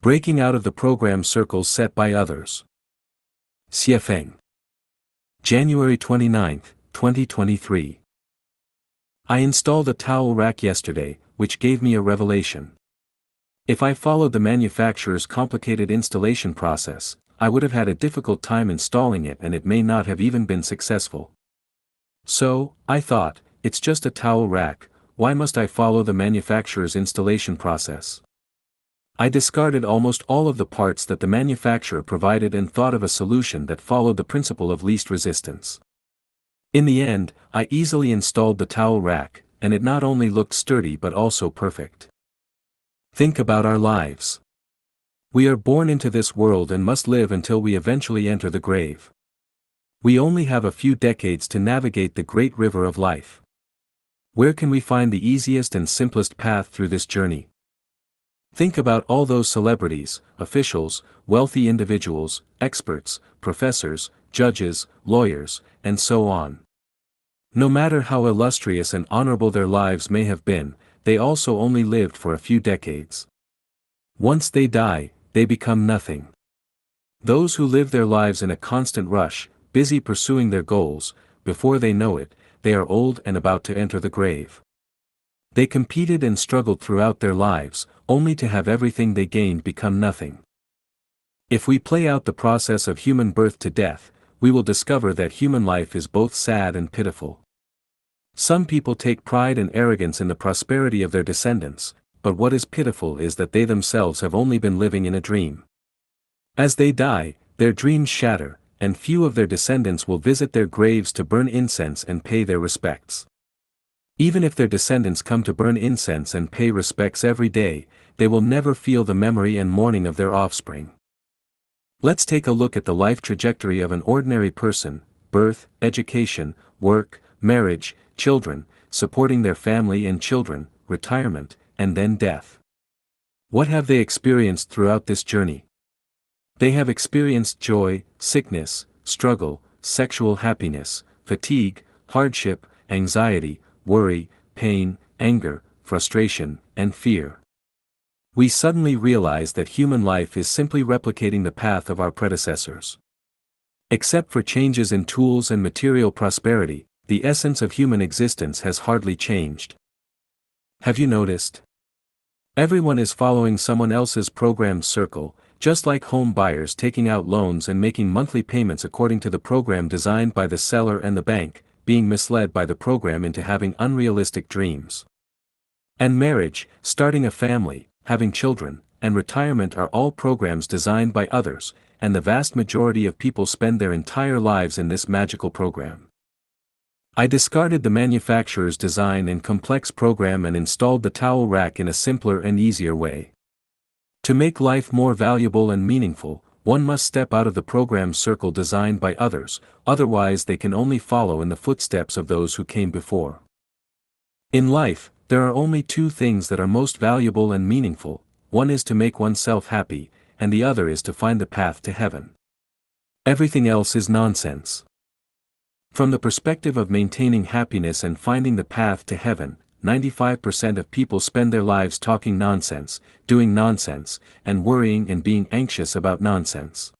Breaking out of the program circles set by others. Xiefeng. January 29, 2023. I installed a towel rack yesterday, which gave me a revelation. If I followed the manufacturer's complicated installation process, I would have had a difficult time installing it and it may not have even been successful. So, I thought, it's just a towel rack, why must I follow the manufacturer's installation process? I discarded almost all of the parts that the manufacturer provided and thought of a solution that followed the principle of least resistance. In the end, I easily installed the towel rack, and it not only looked sturdy but also perfect. Think about our lives. We are born into this world and must live until we eventually enter the grave. We only have a few decades to navigate the great river of life. Where can we find the easiest and simplest path through this journey? Think about all those celebrities, officials, wealthy individuals, experts, professors, judges, lawyers, and so on. No matter how illustrious and honorable their lives may have been, they also only lived for a few decades. Once they die, they become nothing. Those who live their lives in a constant rush, busy pursuing their goals, before they know it, they are old and about to enter the grave. They competed and struggled throughout their lives, only to have everything they gained become nothing. If we play out the process of human birth to death, we will discover that human life is both sad and pitiful. Some people take pride and arrogance in the prosperity of their descendants, but what is pitiful is that they themselves have only been living in a dream. As they die, their dreams shatter, and few of their descendants will visit their graves to burn incense and pay their respects. Even if their descendants come to burn incense and pay respects every day, they will never feel the memory and mourning of their offspring. Let's take a look at the life trajectory of an ordinary person: birth, education, work, marriage, children, supporting their family and children, retirement, and then death. What have they experienced throughout this journey? They have experienced joy, sickness, struggle, sexual happiness, fatigue, hardship, anxiety, worry, pain, anger, frustration, and fear. We suddenly realize that human life is simply replicating the path of our predecessors. Except for changes in tools and material prosperity, the essence of human existence has hardly changed. Have you noticed? Everyone is following someone else's programmed circle, just like home buyers taking out loans and making monthly payments according to the program designed by the seller and the bank, being misled by the program into having unrealistic dreams. And marriage, starting a family, having children, and retirement are all programs designed by others, and the vast majority of people spend their entire lives in this magical program. I discarded the manufacturer's design and complex program and installed the towel rack in a simpler and easier way. To make life more valuable and meaningful, one must step out of the program circle designed by others, otherwise they can only follow in the footsteps of those who came before. In life, there are only two things that are most valuable and meaningful: one is to make oneself happy, and the other is to find the path to heaven. Everything else is nonsense. From the perspective of maintaining happiness and finding the path to heaven, 95% of people spend their lives talking nonsense, doing nonsense, and worrying and being anxious about nonsense.